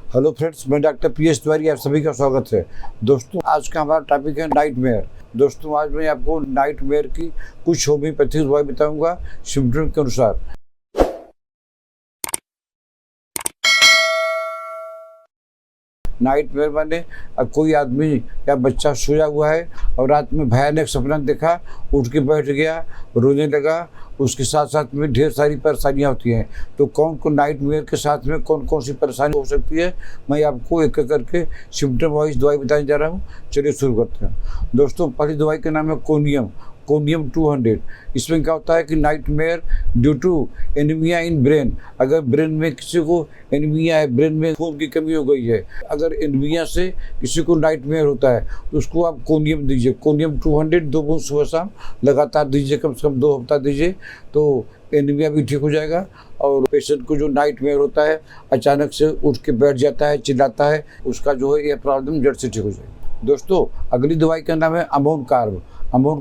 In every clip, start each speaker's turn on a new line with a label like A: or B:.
A: Hello friends, मैं doctor PS Tiwari, आप सभी का स्वागत है। दोस्तों, आज का हमारा टॉपिक है नाइटमेयर। दोस्तों, आज मैं आपको नाइटमेयर की कुछ होम्योपैथिक दवाई बताऊंगा सिम्टम के अनुसार। नाइटमेयर माने कोई आदमी या बच्चा सोया हुआ है और रात में भयानक सपना देखा, उठ के बैठ गया, रोने लगा, उसके साथ साथ में ढेर सारी परेशानियां होती हैं। तो कौन कौन नाइटमेयर के साथ में कौन कौन सी परेशानी हो सकती है, मैं आपको एक एक करके सिम्टम वाइज दवाई बताने जा रहा हूँ। चलिए शुरू करते हैं। दोस्तों, पहली दवाई का नाम है कोनियम 200। इसमें क्या होता है कि nightmare due to anaemia in brain, अगर ब्रेन में किसी को एनीमिया है, ब्रेन में खून की कमी हो गई है, अगर एनीमिया से किसी को नाइटमेयर होता है तो उसको आप कोनियम दीजिए। कोनियम 200 2 बूंद सुबह शाम लगातार दीजिए, कम से कम 2 हफ्ता दीजिए, तो एनीमिया भी ठीक हो जाएगा। और पेशेंट को जो नाइटमेयर होता है, अचानक से उठ के बैठ जाता है, चिल्लाता है, उसका जो है ये प्रॉब्लम जड़ से ठीक हो जाएगी। दोस्तों, अगली दवाई का नाम है अमोन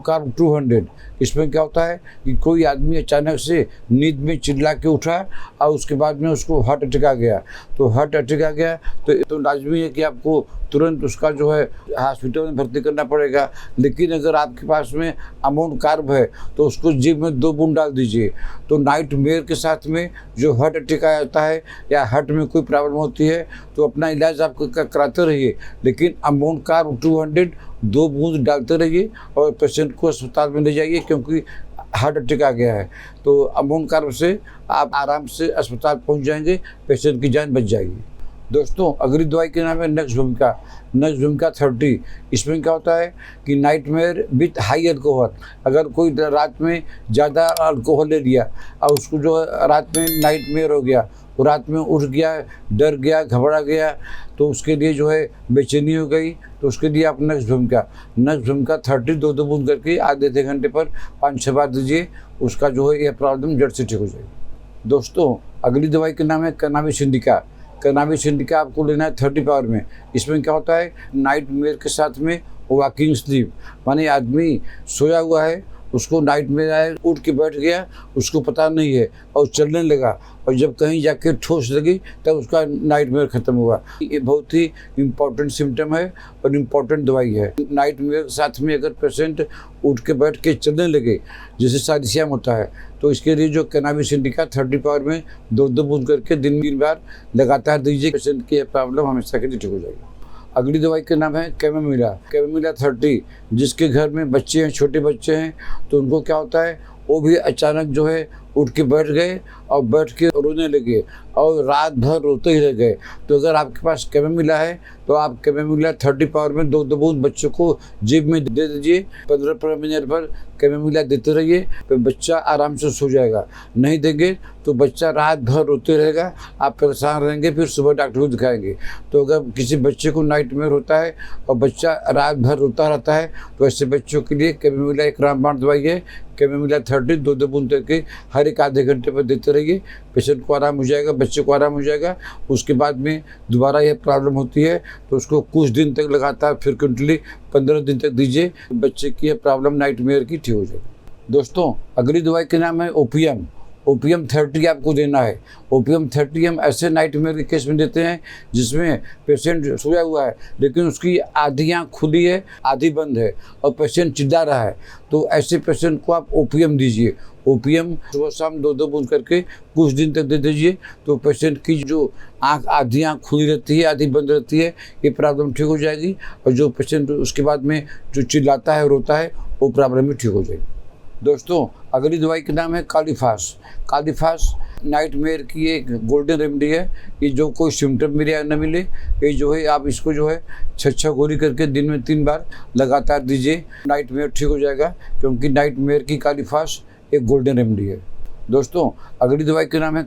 A: कार्ब 200। इसमें क्या होता है कि कोई आदमी अचानक से नींद में चिल्ला के उठा और उसके बाद में उसको हार्ट अटैक आ गया, तो हार्ट अटैक आ गया तो लाजमी है कि आपको तुरंत उसका जो है हॉस्पिटल में भर्ती करना पड़ेगा। लेकिन अगर आपके पास में अमोन कार्ब है तो उसको जीभ में 2 बूंद डाल दीजिए। तो नाइटमेयर के साथ में जो हार्ट अटैक आ जाता है या हार्ट में कोई प्रॉब्लम होती है तो अपना इलाज आप कराते रहिए, लेकिन अमोन कार्ब 200 2 बूंद डालते रहिए और पेशेंट को अस्पताल में ले जाइए, क्योंकि हार्ट अटैक आ गया है। तो अमोन कार्ब से आप आराम से अस्पताल पहुंच जाएंगे, पेशेंट की जान बच जाएगी। दोस्तों, अगली दवाई के नाम है नक्सवुमिका 30। इसमें क्या होता है कि नाइटमेयर विथ हाई अल्कोहल, अगर कोई रात में ज़्यादा अल्कोहल ले लिया और उसको जो रात में नाइटमेयर हो गया, वो रात में उठ गया, डर गया, घबरा गया, तो उसके लिए जो है बेचैनी हो गई, तो उसके लिए आप नक्सवुमिका 30 2 बूंद करके आधे घंटे पर 5-6 बार दीजिए, उसका जो है यह प्रॉब्लम जड़ से ठीक हो जाएगी। दोस्तों, अगली दवाई का नाम है कैनाबिस इंडिका आपको लेना है 30 पावर में। इसमें क्या होता है, नाइटमेयर के साथ में वॉकिंग स्लीप, माने आदमी सोया हुआ है, उसको नाइटमेयर आया, उठ के बैठ गया, उसको पता नहीं है और चलने लगा, और जब कहीं जाके ठोस लगी तब उसका नाइटमेयर ख़त्म हुआ। ये बहुत ही इम्पोर्टेंट सिम्टम है और इम्पोर्टेंट दवाई है। नाइटमेयर के साथ में अगर पेशेंट उठ के बैठ के चलने लगे, जैसे साजिशियाम होता है, तो इसके लिए जो कैनाबिस इंडिका 30 पावर में 2 बूंद करके दिन 3 बार लगातार दीजिए, पेशेंट की प्रॉब्लम हमेशा के लिए ठीक हो जाएगी। अगली दवाई का नाम है कैमोमिला 30। जिसके घर में बच्चे हैं, छोटे बच्चे हैं, तो उनको क्या होता है, वो भी अचानक जो है उठ के बैठ गए और बैठ के रोने लगे और रात भर रोते ही रह गए। तो अगर आपके पास कैमोमिला है तो आप कैमोमिला 30 पावर में 2 बूंद बच्चों को जीभ में दे दीजिए। 15 मिनट पर कैमोमिला देते रहिए, तो बच्चा आराम से सो जाएगा। नहीं देंगे तो बच्चा रात भर रोते रहेगा, आप परेशान रहेंगे, फिर सुबह डॉक्टर को दिखाएंगे। तो अगर किसी बच्चे को नाइटमेयर होता है और बच्चा रात भर रोता रहता है, तो ऐसे बच्चों के लिए कैमोमिला एक रामबाण दवाई है। कैमोमिला 30 2 बूंद करके हर एक आधे घंटे पर देते रहिए, पेशेंट को आराम हो जाएगा, बच्चे को आराम हो जाएगा। उसके बाद में दोबारा यह प्रॉब्लम होती है तो उसको कुछ दिन तक लगातार फ्रिक्वेंटली 15 दिन तक दीजिए, बच्चे की यह प्रॉब्लम नाइटमेयर की ठीक हो जाएगी। दोस्तों, अगली दवाई के नाम है ओपियम 30 आपको देना है। ओपियम 30 हम ऐसे नाइटमेयर के केस में देते हैं जिसमें पेशेंट सोया हुआ है लेकिन उसकी आधी आँख खुली है, आधी बंद है और पेशेंट चिल्ला रहा है, तो ऐसे पेशेंट को आप ओपियम दीजिए। ओपियम सुबह शाम 2 बूंद करके कुछ दिन तक दे दीजिए, तो पेशेंट की जो आधी आँख खुली रहती है, आधी बंद रहती है, ये प्रॉब्लम ठीक हो जाएगी। और जो पेशेंट उसके बाद में जो चिल्लाता है, रोता है, वो प्रॉब्लम भी ठीक हो जाएगी। दोस्तों, अगली दवाई का नाम है कालीफास नाइटमेयर की एक गोल्डन रेमेडी है। ये जो कोई सिम्टम मिले न मिले, ये जो है आप इसको जो है 6 गोली करके दिन में 3 बार लगातार दीजिए, नाइटमेयर ठीक हो जाएगा, क्योंकि नाइटमेयर की कालीफास एक गोल्डन रेमेडी है। दोस्तों, अगली दवाई का नाम है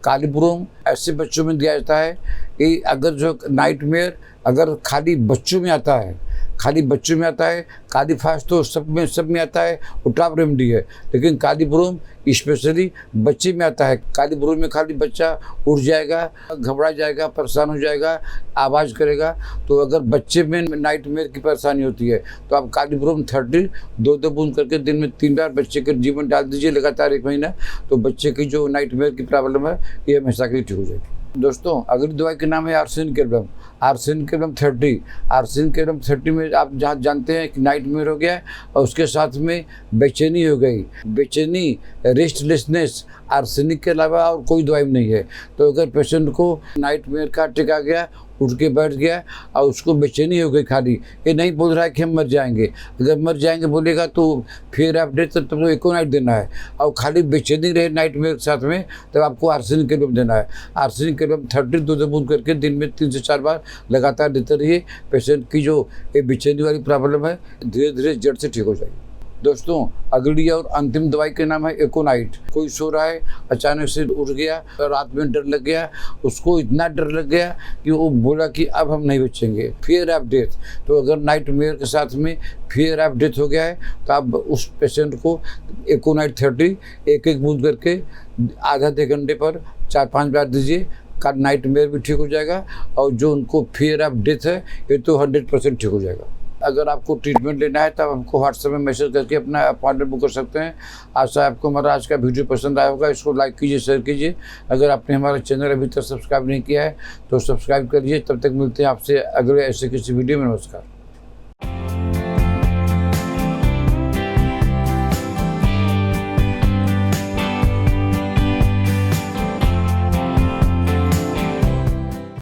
A: कालीब्रोम ऐसे बच्चों में दिया जाता है कि अगर जो नाइटमेयर अगर खाली बच्चों में आता है, कालीफास तो सब में आता है, वो टॉप रेमेडी है, लेकिन कालीब्रोम स्पेशली बच्चे में आता है। कालीब्रोम में खाली बच्चा उठ जाएगा, घबरा जाएगा, परेशान हो जाएगा, आवाज़ करेगा। तो अगर बच्चे में नाइटमेयर की परेशानी होती है तो आप कालीब्रोम 30 2 बूंद करके दिन में 3 बार बच्चे के जीवन डाल दीजिए लगातार 1 महीना, तो बच्चे की जो नाइटमेयर की प्रॉब्लम है ये हमेशा के लिए ठीक हो जाएगी। दोस्तों अगली दवाई का नाम है आर्सेनिक एल्बम 30। आर्सेनिक एल्बम 30 में आप जहाँ जानते हैं कि नाइटमेयर हो गया और उसके साथ में बेचैनी हो गई, बेचैनी, रेस्टलेसनेस, आर्सेनिक के अलावा और कोई दवाई नहीं है। तो अगर पेशेंट को नाइटमेयर का अटैक आ गया, उठ के बैठ गया और उसको बेचैनी हो गई, खाली ये नहीं बोल रहा है कि हम मर जाएंगे, अगर मर जाएंगे बोलेगा तो फिर ऑफ डेथ तो एकोनाइट देना है, और खाली बेचैनी रहे नाइटमेयर के साथ में तब आपको आर्सेनिक एल्बम देना है। आर्सेनिक एल्बम 30 2 बूंद करके दिन में 3 से 4 बार लगातार देते रहिए। पेशेंट की जो ये बेचैनी वाली प्रॉब्लम है धीरे धीरे जड़ से ठीक हो जाएगी। दोस्तों अगली और अंतिम दवाई का नाम है एकोनाइट। कोई सो रहा है, अचानक से उठ गया, रात में डर लग गया, उसको इतना डर लग गया कि वो बोला कि अब हम नहीं बचेंगे, फियर ऑफ डेथ। तो अगर नाइटमेयर के साथ में फियर ऑफ डेथ हो गया है तो आप उस पेशेंट को एकोनाइट 30 एक बूंद करके आधे घंटे पर 4-5 बार दीजिए, का नाइटमेयर भी ठीक हो जाएगा और जो उनको फियर ऑफ डेथ है ये तो 100% ठीक हो जाएगा। अगर आपको ट्रीटमेंट लेना है तब हमको व्हाट्सएप में मैसेज करके अपना अपॉइंटमेंट बुक कर सकते हैं। आशा आपको हमारा आज का वीडियो पसंद आया होगा। इसको लाइक कीजिए, शेयर कीजिए। अगर आपने हमारा चैनल अभी तक सब्सक्राइब नहीं किया है तो सब्सक्राइब करिए। तब तक मिलते हैं आपसे अगले ऐसे किसी वीडियो में। नमस्कार।